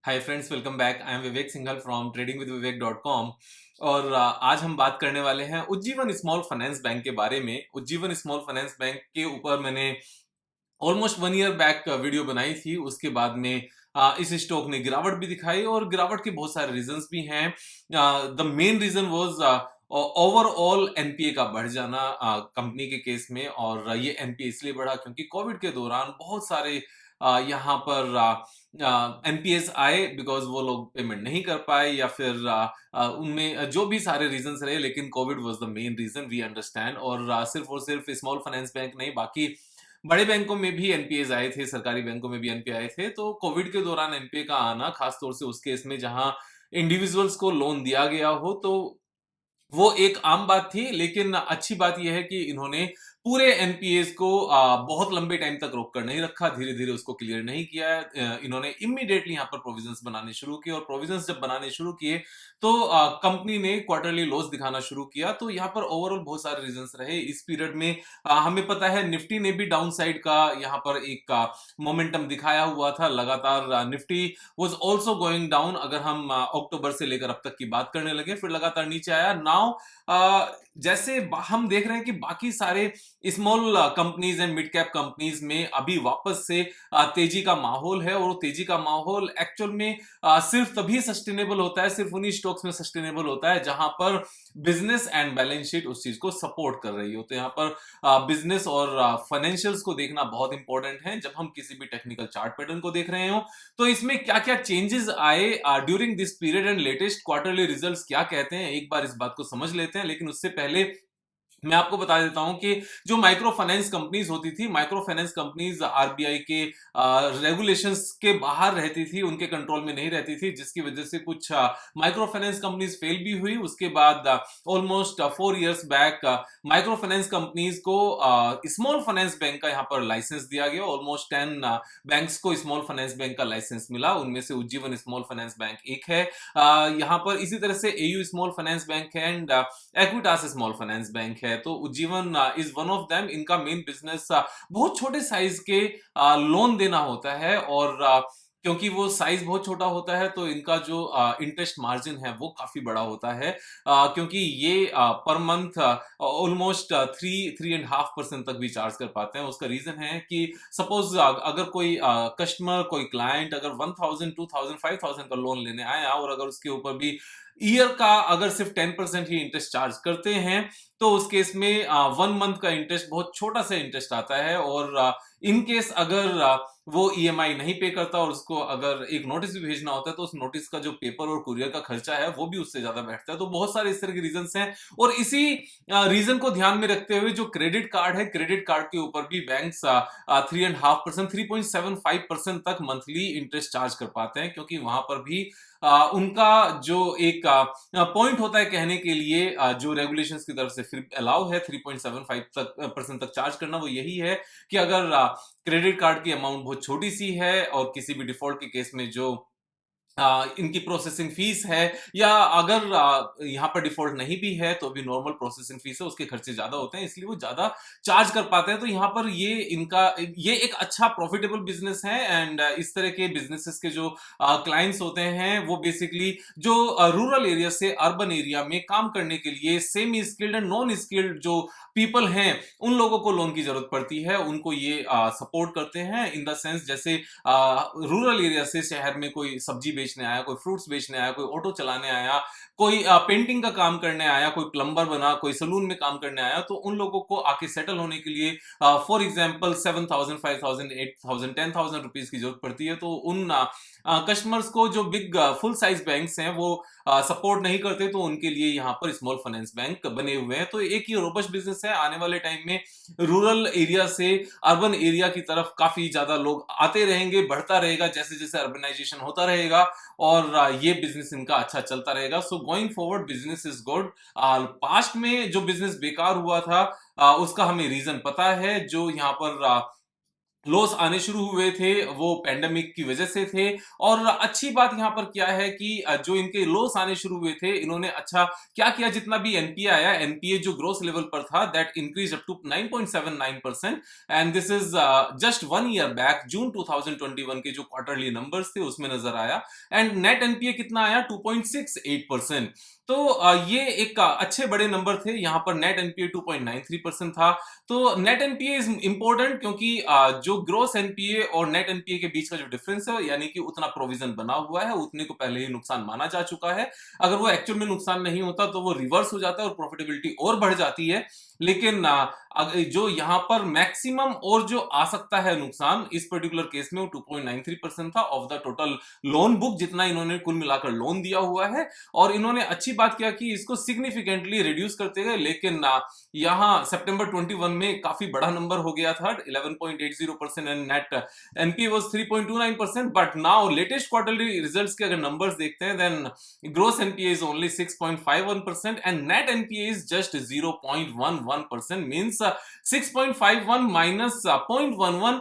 Hi friends, welcome back. I am Vivek Singhal from tradingwithvivek.com। और आज हम बात करने वाले हैं उज्जीवन स्मॉल फाइनेंस बैंक के बारे में। उज्जीवन स्मॉल फाइनेंस बैंक के ऊपर मैंने ऑलमोस्ट 1 ईयर बैक वीडियो बनाई थी। उसके बाद में इस स्टॉक ने गिरावट भी दिखाई और गिरावट के बहुत सारे रीजंस भी हैं। The main reason was overall NPA का बढ़ जाना कंपनी के केस में। और ये एनपीए इसलिए बढ़ा क्योंकि कोविड के दौरान बहुत सारे यहाँ पर एनपीएस आए बिकॉज वो लोग पेमेंट नहीं कर पाए, या फिर उनमें जो भी सारे रीजंस रहे, लेकिन covid was the main reason, we understand. और सिर्फ स्मॉल फाइनेंस बैंक नहीं, बाकी बड़े बैंकों में भी एनपीएस आए थे, सरकारी बैंकों में भी एनपीए आए थे। तो कोविड के दौरान एनपीए का आना, खासतौर से उस केस में जहां इंडिविजुअल्स को लोन दिया गया हो, तो वो एक आम बात थी। लेकिन अच्छी बात यह है कि इन्होंने पूरे एनपीएस को बहुत लंबे टाइम तक रोक कर नहीं रखा, धीरे धीरे उसको क्लियर नहीं किया है। इन्होंने इमीडिएटली यहाँ पर प्रोविजंस बनाने शुरू किए, और प्रोविजंस जब बनाने शुरू किए तो कंपनी ने क्वार्टरली लॉस दिखाना शुरू किया। तो यहाँ पर ओवरऑल बहुत सारे रीजंस रहे इस पीरियड में। हमें पता है निफ्टी ने भी डाउन साइड का यहाँ पर एक मोमेंटम दिखाया हुआ था लगातार। Nifty was also going down. अगर हम अक्टूबर से लेकर अब तक की बात करने लगे, फिर लगातार नीचे आया। नाउ जैसे हम देख रहे हैं कि बाकी सारे small companies and mid cap companies में अभी वापस से तेजी का माहौल है। और तेजी का माहौल एक्चुअल में सिर्फ तभी सस्टेनेबल होता है, सिर्फ उन्हीं स्टॉक्स में सस्टेनेबल होता है जहां पर बिजनेस एंड बैलेंस शीट उस चीज को सपोर्ट कर रही हो। तो यहाँ पर बिजनेस और फाइनेंशियल्स को देखना बहुत इंपॉर्टेंट है जब हम किसी भी टेक्निकल चार्ट पैटर्न को देख रहे हो। तो इसमें क्या क्या चेंजेस आए during this period and latest quarterly results क्या कहते हैं, एक बार इस बात को समझ लेते हैं। लेकिन उससे पहले मैं आपको बता देता हूं कि जो माइक्रो फाइनेंस कंपनीज होती थी, माइक्रो फाइनेंस कंपनीज आरबीआई के रेगुलेशंस के बाहर रहती थी, उनके कंट्रोल में नहीं रहती थी, जिसकी वजह से कुछ माइक्रो फाइनेंस कंपनीज फेल भी हुई। उसके बाद almost 4 years back micro finance companies को स्मॉल फाइनेंस बैंक का यहाँ पर लाइसेंस दिया गया। ऑलमोस्ट 10 बैंक्स को स्मॉल फाइनेंस बैंक का लाइसेंस मिला, उनमें से उज्जीवन स्मॉल फाइनेंस बैंक एक है। यहाँ पर इसी तरह से एयू स्मॉल फाइनेंस बैंक है and Equitas small finance bank है। तो Ujjivan is one of them. इनका मेन बिजनेस बहुत छोटे साइज के लोन देना होता है। और क्योंकि वो साइज बहुत छोटा होता है, तो इनका जो इंटरेस्ट मार्जिन है वो काफी बड़ा होता है। क्योंकि ये पर मंथ ऑलमोस्ट 3.5% तक भी चार्ज कर पाते हैं। उसका रीजन है कि सपोज अगर कोई कस्टमर, कोई क्लाइंट अगर 1000, 2000, 5000 का लोन लेने आया, और अगर उसके ऊपर भी ईयर का अगर सिर्फ 10% ही इंटरेस्ट चार्ज करते हैं, तो उस केस में 1 मंथ का इंटरेस्ट, बहुत छोटा सा इंटरेस्ट आता है। और इन केस अगर वो ईएमआई नहीं पे करता और उसको अगर एक नोटिस भी भेजना होता है, तो उस नोटिस का जो पेपर और कुरियर का खर्चा है वो भी उससे ज्यादा बैठता है। तो बहुत सारे इस तरह के रीजंस हैं। और इसी रीजन को ध्यान में रखते हुए जो क्रेडिट कार्ड है, क्रेडिट कार्ड के ऊपर भी बैंक्स 3.5%, 3.75% तक मंथली इंटरेस्ट चार्ज कर पाते हैं, क्योंकि वहां पर भी उनका जो एक पॉइंट होता है कहने के लिए, जो रेगुलेशंस की तरफ से फिर अलाउ है 3.75% तक चार्ज करना, वो यही है कि अगर क्रेडिट कार्ड की अमाउंट बहुत छोटी सी है और किसी भी डिफॉल्ट के केस में जो इनकी प्रोसेसिंग फीस है, या अगर यहाँ पर डिफॉल्ट नहीं भी है तो भी नॉर्मल प्रोसेसिंग फीस है, उसके खर्चे ज्यादा होते हैं, इसलिए वो ज्यादा चार्ज कर पाते हैं। तो यहाँ पर ये एक अच्छा प्रॉफिटेबल बिजनेस है। एंड इस तरह के बिजनेसेस के जो क्लाइंट्स होते हैं, वो बेसिकली जो रूरल एरिया से अर्बन एरिया में काम करने के लिए semi skilled and non skilled जो पीपल हैं, उन लोगों को लोन की जरूरत पड़ती है। उनको ये सपोर्ट करते हैं इन द सेंस, जैसे रूरल एरिया से शहर में कोई सब्जी बेचने आया, कोई फ्रूट्स बेचने आया, कोई ऑटो चलाने आया, कोई पेंटिंग का काम करने आया, कोई प्लम्बर बना, कोई सलून में काम करने आया, तो उन लोगों को आके सेटल होने के लिए फॉर एग्जाम्पल 7,000, 5,000, 8,000, 10,000 रुपीज की जरूरत पड़ती है। तो उन कस्टमर्स को जो बिग फुल साइज बैंक्स हैं वो सपोर्ट नहीं करते, तो उनके लिए यहाँ पर स्मॉल फाइनेंस बैंक बने हुए हैं। तो एक ये रोबस्ट बिजनेस है। आने वाले टाइम में रूरल एरिया से अर्बन एरिया की तरफ काफी ज्यादा लोग आते रहेंगे, बढ़ता रहेगा जैसे जैसे अर्बनाइजेशन होता रहेगा, और ये बिजनेस इनका अच्छा चलता रहेगा। So going forward business is good. Past में जो बिजनेस बेकार हुआ था, उसका हमें रीजन पता है। जो यहाँ पर लॉस आने शुरू हुए थे वो पैंडेमिक की वजह से थे। और अच्छी बात यहाँ पर क्या है कि जो इनके लॉस आने शुरू हुए थे इन्होंने अच्छा क्या किया, जितना भी एनपीए आया, एनपीए जो ग्रोस लेवल पर था that increase up to 9.79%, and this is just 1 year back June 2021 के जो क्वार्टरली नंबर्स थे उसमें नजर आया। एंड नेट एनपीए कितना आया, 2.68%। तो ये एक अच्छे बड़े नंबर थे। यहाँ पर नेट एनपीए 2.93% था। तो नेट एनपीए इज इंपॉर्टेंट क्योंकि जो ग्रोस एनपीए और नेट एनपीए के बीच का जो डिफरेंस है, यानी कि उतना प्रोविजन बना हुआ है, उतने को पहले ही नुकसान माना जा चुका है। अगर वो एक्चुअल में नुकसान नहीं होता तो वो रिवर्स हो जाता है और प्रॉफिटेबिलिटी और बढ़ जाती है। लेकिन जो यहाँ पर मैक्सिमम और जो आ सकता है नुकसान इस पर्टिकुलर केस में वो 2.93% था of the total loan book, जितना इन्होंने कुल मिलाकर लोन दिया हुआ है। और इन्होंने अच्छी बात क्या की, इसको सिग्निफिकेंटली रिड्यूस करते गए, लेकिन यहाँ सितंबर 21 में काफी बड़ा नंबर हो गया था 11.80%, and net NPA was 3.29%। But now latest quarterly results के अगर नंबर्स देखते हैं then gross NPA is only 6.51% and net NPA is just 0.11%, means 6.51 minus 0.11,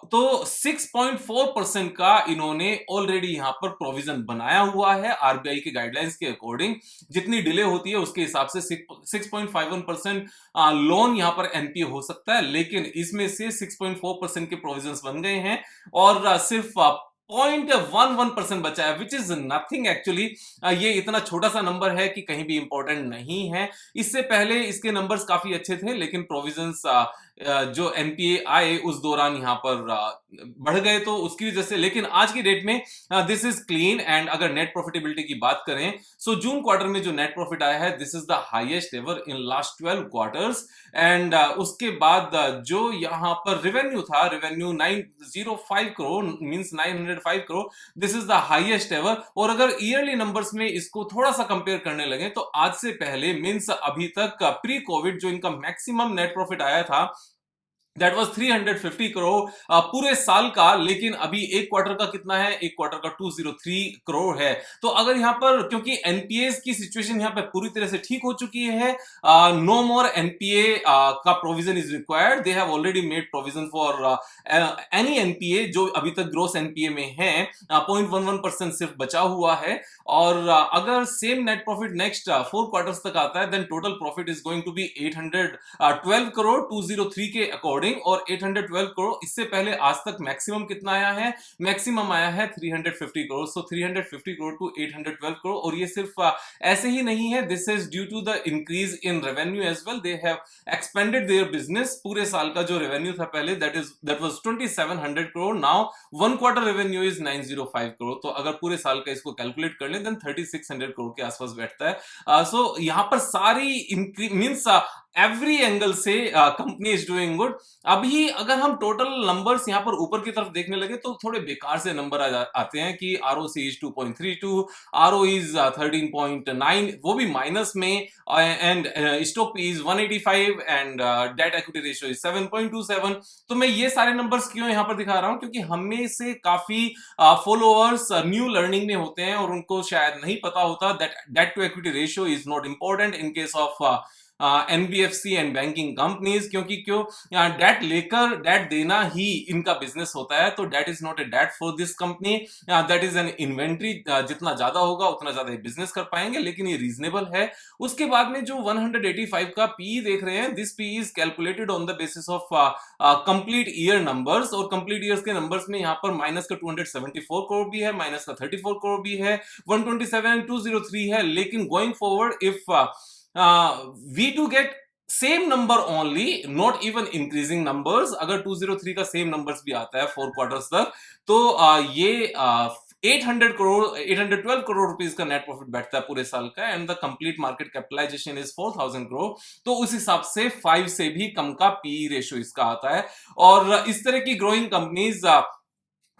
तो 6.4% का इन्होंने ऑलरेडी यहां पर प्रोविजन बनाया हुआ है आरबीआई के गाइडलाइंस के अकॉर्डिंग। जितनी डिले होती है उसके हिसाब से 6.51% लोन यहां पर एनपीए हो सकता है, लेकिन इसमें से 6.4% के प्रोविजंस बन गए हैं और सिर्फ 0.11% बचा है, विच इज नथिंग एक्चुअली। ये इतना छोटा सा नंबर है कि कहीं भी इंपॉर्टेंट नहीं है। इससे पहले इसके नंबर्स काफी अच्छे थे, लेकिन प्रोविजंस जो एनपीए आए उस दौरान यहां पर बढ़ गए, तो उसकी वजह से। लेकिन आज की डेट में दिस इज क्लीन। एंड अगर नेट प्रॉफिटेबिलिटी की बात करें, सो जून क्वार्टर में जो नेट प्रॉफिट आया है this is the highest ever in last 12 quarters. And उसके बाद जो यहां पर रेवेन्यू था, revenue 905 crore, means 905 crore, this is the highest ever. और अगर ईयरली नंबर्स में इसको थोड़ा सा कंपेयर करने लगे तो आज से पहले, मींस अभी तक प्री कोविड, जो इनका मैक्सिमम नेट प्रॉफिट आया था दैट वाज 350 करोड़ पूरे साल का। लेकिन अभी एक क्वार्टर का कितना है, एक क्वार्टर का 203 करोड़ है। तो अगर यहां पर, क्योंकि एनपीएस की सिचुएशन यहां पर पूरी तरह से ठीक हो चुकी है, नो मोर एनपीए का provision is required, they have already made provision for any NPA जो अभी तक ग्रोस एनपीए में है। 0.11% सिर्फ बचा हुआ है। और अगर same net profit next 4 quarters तक आता है then total profit is going to be 812 crore 203 के अकॉर्डिंग। और 812 करोड़, इससे पहले आज तक मैक्सिमम कितना आया है, मैक्सिमम आया है 350 करोड़। So 350 crore to 812 crore. और ये सिर्फ ऐसे ही नहीं है, this is due to the increase in revenue as well. They have expanded their business. पूरे साल का जो रेवेन्यू था पहले that was 2700 crore, now one quarter revenue is 905 crore. तो अगर पूरे साल का इसको कैलकुलेट कर लें देन 3600 करोड़ के आसपास बैठता है। सो यहां पर सारी मींस एवरी एंगल से कंपनी इज डूइंग गुड। अभी अगर हम टोटल नंबर्स यहां पर ऊपर की तरफ देखने लगे तो थोड़े बेकार से नंबर आते हैं कि आरओसी इज 2.32, आरओ इज 13.9, वो भी माइनस में, and stock is 185 and debt equity ratio is 7.27। तो मैं ये सारे नंबर्स क्यों यहां पर दिखा रहा हूं, क्योंकि हमें से काफी फॉलोअर्स न्यू लर्निंग में होते हैं और उनको शायद नहीं पता होता that debt to equity ratio is not important in case of NBFC and banking companies. क्योंकि क्यों, डेट लेकर डेट देना ही इनका बिजनेस होता है। तो debt is not a debt for this company, that is an inventory. जितना ज्यादा होगा उतना ज्यादा बिजनेस कर पाएंगे, लेकिन ये रीजनेबल है। उसके बाद में जो 185 का पी देख रहे हैं, this P is calculated on the basis of complete year numbers. और कंप्लीट ईयर्स के नंबर्स में यहाँ पर माइनस का 274 करोड़ भी है, माइनस का 34 करोड़ भी है, 127 203 है। लेकिन going forward if we to get same number only, not even increasing numbers, अगर 203 का सेम नंबर्स भी आता है 4 क्वार्टर्स तक, तो ये 800 करोड़ 812 करोड़ रुपीस का नेट प्रॉफिट बैठता है पूरे साल का। And the complete market capitalisation is 4000 crore. तो उस हिसाब से 5 से भी कम का पी रेशियो इसका आता है। और इस तरह की ग्रोइंग कंपनीज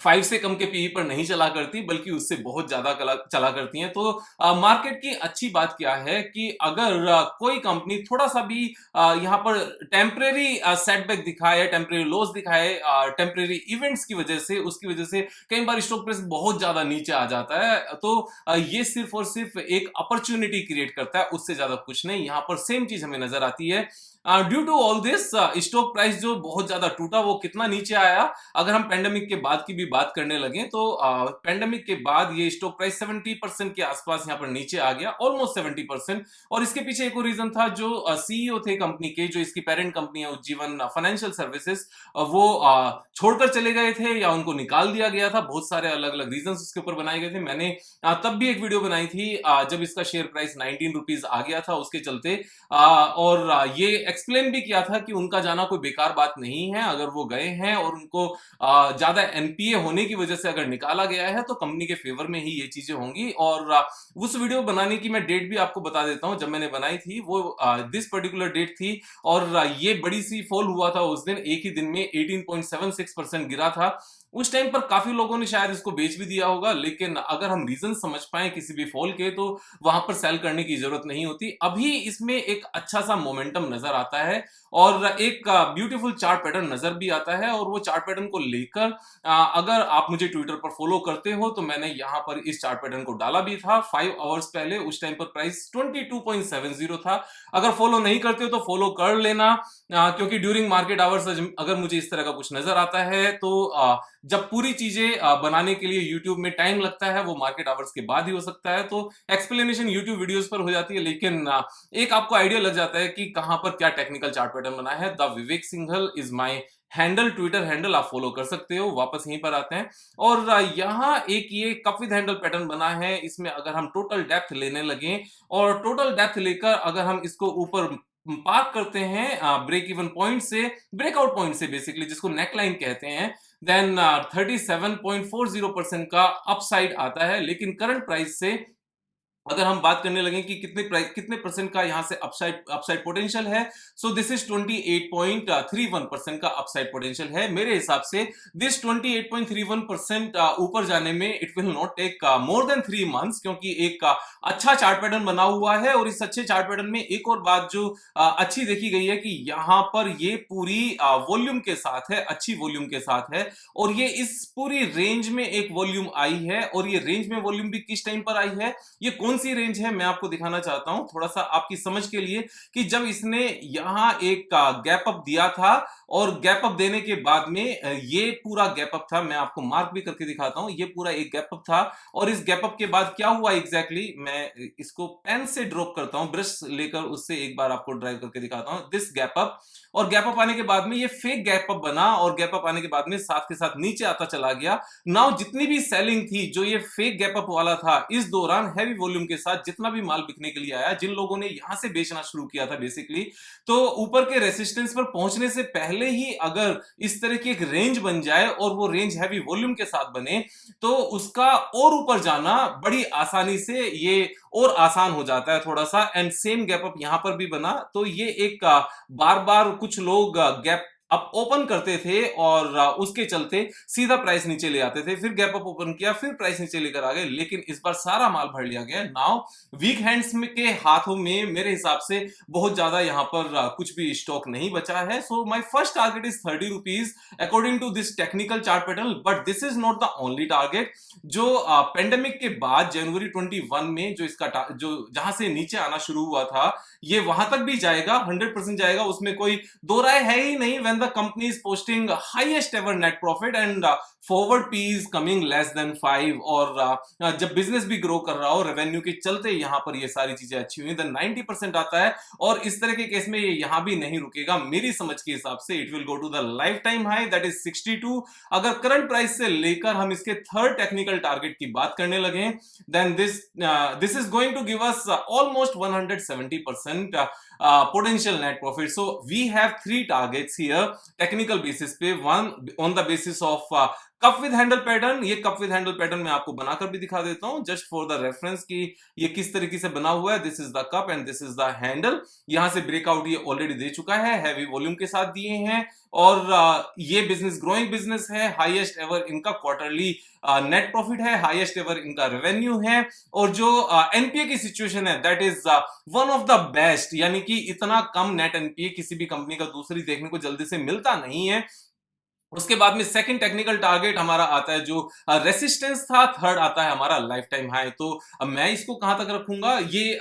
5 से कम के पीई पर नहीं चला करती, बल्कि उससे बहुत ज्यादा चला करती हैं। तो मार्केट की अच्छी बात क्या है कि अगर कोई कंपनी थोड़ा सा भी यहां पर टेम्परेरी सेटबैक दिखाए, टेम्परेरी लॉस दिखाए, टेम्परेरी इवेंट्स की वजह से, उसकी वजह से कई बार स्टॉक प्राइस बहुत ज्यादा नीचे आ जाता है। तो ये सिर्फ और सिर्फ एक अपॉर्चुनिटी क्रिएट करता है, उससे ज्यादा कुछ नहीं। यहां पर सेम चीज हमें नजर आती है due to all this stock price जो बहुत ज्यादा टूटा, वो कितना नीचे आया। अगर हम पेंडेमिक के बाद की भी बात करने लगे तो पेंडेमिक के बाद ये स्टॉक प्राइस 70% के आसपास यहाँ पर नीचे आ गया, ऑलमोस्ट 70%। और इसके पीछे एक और रीजन था, जो सीईओ थे कंपनी के, जो इसकी पेरेंट कंपनी है उज्जीवन फाइनेंशियल सर्विसेज, वो छोड़कर चले गए थे या उनको निकाल दिया गया था। बहुत सारे अलग अलग रीजन उसके ऊपर बनाए गए थे। मैंने तब भी एक वीडियो बनाई थी जब इसका शेयर प्राइस 19 रुपीज आ गया था उसके चलते, और ये एक्सप्लेन भी किया था कि उनका जाना कोई बेकार बात नहीं है। अगर वो गए हैं और उनको ज्यादा एनपीए होने की वजह से अगर निकाला गया है तो कंपनी के फेवर में ही ये चीजें होंगी। और उस वीडियो बनाने की मैं डेट भी आपको बता देता हूं, जब मैंने बनाई थी वो दिस पर्टिकुलर डेट थी। और ये बड़ी सी फॉल हुआ था उस दिन, एक ही दिन में 18.76% गिरा था। उस टाइम पर काफी लोगों ने शायद इसको बेच भी दिया होगा, लेकिन अगर हम रीजन समझ पाए किसी भी फॉल के तो वहां पर सेल करने की जरूरत नहीं होती। अभी इसमें एक अच्छा सा मोमेंटम नजर आता है और एक ब्यूटीफुल चार्ट पैटर्न नजर भी आता है। और वो चार्ट पैटर्न को लेकर अगर आप मुझे ट्विटर पर फॉलो करते हो तो मैंने यहां पर इस चार्ट पैटर्न को डाला भी था 5 आवर्स पहले। उस टाइम पर प्राइस 22.70 था। अगर फॉलो नहीं करते हो तो फॉलो कर लेना, क्योंकि ड्यूरिंग मार्केट आवर्स अगर मुझे इस तरह का कुछ नजर आता है तो जब पूरी चीजें बनाने के लिए YouTube में टाइम लगता है, वो मार्केट आवर्स के बाद ही हो सकता है। तो एक्सप्लेनेशन YouTube वीडियोस पर हो जाती है, लेकिन एक आपको आइडिया लग जाता है कि कहां पर क्या टेक्निकल चार्ट पैटर्न बना है। The Vivek Singhal is my handle, Twitter handle, आप फॉलो कर सकते हो। वापस यहीं पर आते हैं और यहाँ एक ये कप विद हैंडल पैटर्न बना है। इसमें अगर हम टोटल डेप्थ लेने लगे और टोटल डेप्थ लेकर अगर हम इसको ऊपर पार्क करते हैं ब्रेक इवन पॉइंट से, ब्रेकआउट पॉइंट से बेसिकली, जिसको नेकलाइन कहते हैं, देन 37.40% का अपसाइड आता है। लेकिन करंट प्राइस से अगर हम बात करने लगे कि कितने परसेंट का यहां से अपसाइड अपसाइड पोटेंशियल है, सो दिस इज 28.31% का अपसाइड पोटेंशियल है मेरे हिसाब से। दिस 28.31% ऊपर जाने में it will not take more than 3 months, क्योंकि एक अच्छा चार्ट पैटर्न बना हुआ है। और इस अच्छे चार्ट पैटर्न में एक और बात जो अच्छी देखी गई है कि यहां पर ये पूरी वॉल्यूम के साथ है, अच्छी वॉल्यूम के साथ है। और ये इस पूरी रेंज में एक वॉल्यूम आई है, और ये रेंज में वॉल्यूम भी किस टाइम पर आई है, ये कौन सी रेंज है, मैं आपको दिखाना चाहता हूं थोड़ा सा आपकी समझ के लिए। कि जब इसने यहां एक गैप अप दिया था और गैप अप देने के बाद में ये पूरा गैप अप था, मैं आपको मार्क भी करके दिखाता हूं, ये पूरा एक गैप अप था। और इस गैप अप के बाद क्या हुआ एग्जैक्टली, मैं इसको पेन से ड्रॉप करता हूं, ब्रश लेकर उससे एक बार आपको ड्राइव करके दिखाता हूं। दिस गैप अप, और गैप अप आने के बाद में ये फेक गैप अप बना, और गैप अप आने के बाद में साथ के साथ नीचे आता चला गया। नाउ जितनी भी सेलिंग थी, जो ये फेक गैप अप वाला था, इस दौरान हैवी वॉल्यूम के साथ जितना भी माल बिकने के लिए आया, जिन लोगों ने यहां से बेचना शुरू किया था बेसिकली, तो ऊपर के रेसिस्टेंस पर पहुंचने से पहले ही अगर इस तरह की एक रेंज बन जाए और वो रेंज हैवी वॉल्यूम के साथ बने, तो उसका और ऊपर जाना बड़ी आसानी से ये और आसान हो जाता है थोड़ा सा। एंड सेम गैप अप यहां पर भी बना, तो ये एक बार बार कुछ लोग गैप अप ओपन करते थे और उसके चलते सीधा प्राइस नीचे ले आते थे, फिर गैप अप ओपन किया, फिर प्राइस नीचे लेकर आ गए। लेकिन इस बार सारा माल भर लिया गया। नाउ वीक हैंड्स में के हाथों में मेरे हिसाब से बहुत ज्यादा यहां पर कुछ भी स्टॉक नहीं बचा है। So my first target is 30 rupees according to this technical chart pattern, but this is not the only target. जो पेंडेमिक के बाद जनवरी 21 में जो इसका जो जहां से नीचे आना शुरू हुआ था, ये वहां तक भी जाएगा, 100% जाएगा, उसमें कोई दो राय है ही नहीं। When the company is posting highest ever net profit and forward P is coming less than 5, और जब बिजनेस भी ग्रो कर रहा हो रेवेन्यू के चलते, यहां पर ये सारी चीजें अच्छी हुई, देन 90% आता है। और इस तरह के केस में ये यहां भी नहीं रुकेगा मेरी समझ के हिसाब से। It will go to the life time high, that is 62। अगर करंट प्राइस से लेकर हम इसके थर्ड टेक्निकल टारगेट की बात करने लगे, then this is going to give us almost 170% potential net profit. So we have three targets here technical basis पे, one on the basis of cup with handle pattern. ये cup with handle pattern मैं आपको बनाकर भी दिखा देता हूं just for the reference कि ये किस तरीके से बना हुआ है। This is the cup and this is the handle. यहां से ब्रेकआउट ये ऑलरेडी दे चुका है, हैवी वॉल्यूम के साथ दिए हैं, और ये बिजनेस ग्रोइंग बिजनेस है। हाईएस्ट एवर इनका क्वार्टरली नेट प्रॉफिट है, हाईएस्ट एवर इनका रेवेन्यू है, और जो एनपीए की सिचुएशन है that is one of the best. यानी कि इतना कम नेट एनपीए किसी भी कंपनी का दूसरी देखने को जल्दी से मिलता नहीं है। उसके बाद में सेकंड टेक्निकल टारगेट हमारा आता है जो रेसिस्टेंस था, थर्ड आता है हमारा लाइफ टाइम हाई। तो मैं इसको कहां तक रखूंगा, ये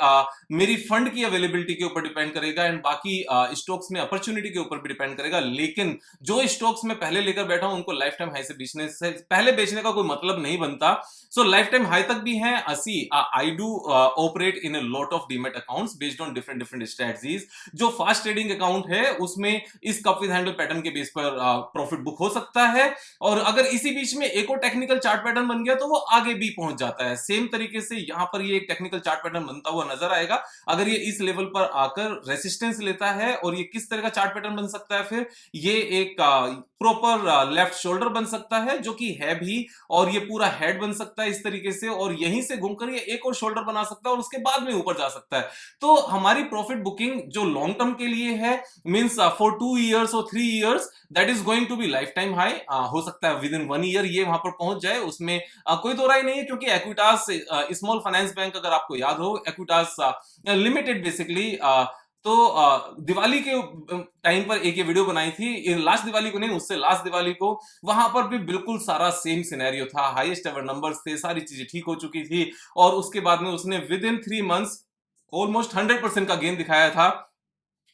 मेरी फंड की अवेलेबिलिटी के ऊपर डिपेंड करेगा एंड बाकी स्टॉक्स में अपॉर्चुनिटी के ऊपर भी डिपेंड करेगा। लेकिन जो स्टॉक्स में पहले लेकर बैठा हूं उनको लाइफ टाइम हाई से बेचने से पहले बेचने का कोई मतलब नहीं बनता। सो लाइफ टाइम हाई तक भी है 80। I do operate in a lot of demat accounts based on different different strategies. जो फास्ट ट्रेडिंग अकाउंट है उसमें इस कप विद हैंडल पैटर्न के बेस पर प्रॉफिट बुक हो सकता है, और अगर इसी बीच में एक और टेक्निकल चार्ट पैटर्न बन गया तो वो आगे भी पहुंच जाता है। सेम तरीके से यहां पर ये एक टेक्निकल चार्ट पैटर्न बनता हुआ नजर आएगा। अगर ये इस लेवल पर आकर रेसिस्टेंस लेता है, और ये किस तरह का चार्ट पैटर्न बन सकता है, फिर ये एक प्रॉपर लेफ्ट शोल्डर बन सकता है जो कि है भी, और ये पूरा हेड बन सकता है इस तरीके से, और यहीं से घूमकर ये एक और शोल्डर बना सकता है और उसके बाद में ऊपर जा सकता है। तो हमारी प्रॉफिट बुकिंग जो लॉन्ग टर्म के लिए है, मींस फॉर 2 years और 3 years, that is going to be life time high. हो सकता है विद इन 1 year ये वहां पर पहुंच जाए, उसमें कोई दो राय नहीं है, क्योंकि एक्विटास स्मॉल फाइनेंस बैंक, अगर आपको याद हो, एक्विटास लिमिटेड बेसिकली, तो दिवाली के टाइम पर एक ये वीडियो बनाई थी, लास्ट दिवाली को नहीं, उससे लास्ट दिवाली को, वहां पर भी बिल्कुल सारा सेम सिनेरियो था, हाईएस्ट एवर नंबर्स थे, सारी चीजें ठीक हो चुकी थी, और उसके बाद में उसने विद इन 3 months ऑलमोस्ट 100% का गेन दिखाया था।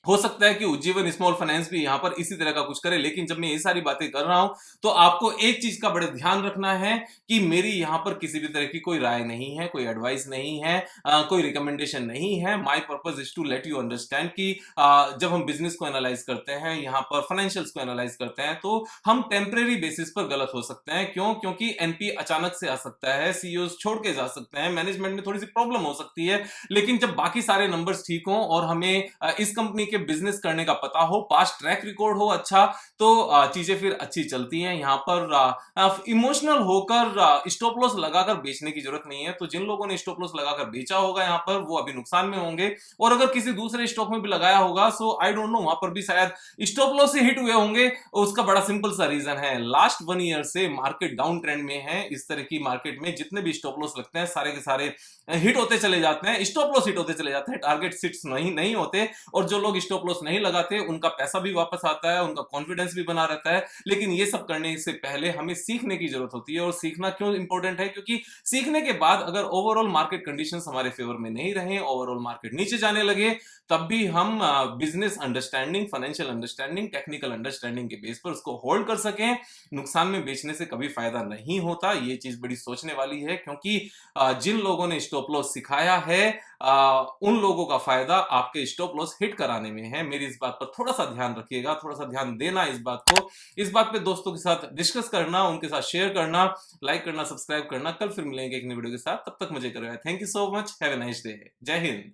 हो सकता है कि उज्जीवन स्मॉल फाइनेंस भी यहां पर इसी तरह का कुछ करे। लेकिन जब मैं ये सारी बातें कर रहा हूं तो आपको एक चीज का बड़ा ध्यान रखना है कि मेरी यहां पर किसी भी तरह की कोई राय नहीं है, कोई एडवाइस नहीं है, कोई रिकमेंडेशन नहीं है। My purpose is to let you understand कि जब हम बिजनेस को एनालाइज करते हैं, यहां पर फाइनेंशियल्स को एनालाइज करते हैं, तो हम टेम्परेरी बेसिस पर गलत हो सकते हैं। क्यों? क्योंकि एनपी अचानक से आ सकता है, सीईओ छोड़ के जा सकते हैं, मैनेजमेंट में थोड़ी सी प्रॉब्लम हो सकती है। लेकिन जब बाकी सारे नंबर्स ठीक हों और हमें इस कंपनी के बिजनेस करने का पता हो, पास्ट ट्रैक रिकॉर्ड हो अच्छा, तो चीजें फिर अच्छी चलती हैं। यहां पर इमोशनल होकर स्टॉप लॉस लगाकर बेचने की जरूरत नहीं है। तो जिन लोगों ने स्टॉप लॉस लगाकर बेचा होगा यहां पर, वो अभी नुकसान में होंगे, और अगर किसी दूसरे स्टॉक में भी लगाया होगा, सो आई डोंट नो, वहां पर भी शायद स्टॉप लॉस से हिट हुए होंगे। उसका बड़ा सिंपल सा रीजन है, लास्ट 1 year से मार्केट डाउन ट्रेंड में है। इस तरह की मार्केट में जितने भी स्टॉप लॉस लगते हैं, सारे के सारे हिट होते चले जाते हैं, स्टॉप लॉस हिट होते चले जाते हैं, टारगेट हिट्स नहीं होते। और जो लोग स्टॉप लॉस नहीं लगाते उनका पैसा भी वापस आता है, उनका कॉन्फिडेंस भी बना रहता है। लेकिन ये सब करने से पहले हमें सीखने की जरूरत होती है। और सीखना क्यों इंपॉर्टेंट है? क्योंकि सीखने के बाद अगर ओवरऑल मार्केट कंडीशंस हमारे फेवर में नहीं रहे, ओवरऑल मार्केट नीचे जाने लगे, तब भी हम business understanding, financial understanding, technical understanding के बेस पर उसको होल्ड कर सकें। नुकसान में बेचने से कभी फायदा नहीं होता। ये चीज बड़ी सोचने वाली है, क्योंकि जिन लोगों ने स्टॉप लॉस सिखाया है, उन लोगों का फायदा आपके स्टॉप लॉस हिट कराने में है। मेरी इस बात पर थोड़ा सा ध्यान रखिएगा, थोड़ा सा ध्यान देना इस बात को, इस बात पे दोस्तों के साथ डिस्कस करना, उनके साथ शेयर करना, लाइक करना, सब्सक्राइब करना। कल फिर मिलेंगे एक नई वीडियो के साथ, तब तक मजे करो। Thank you so much, have a nice day. जय हिंद।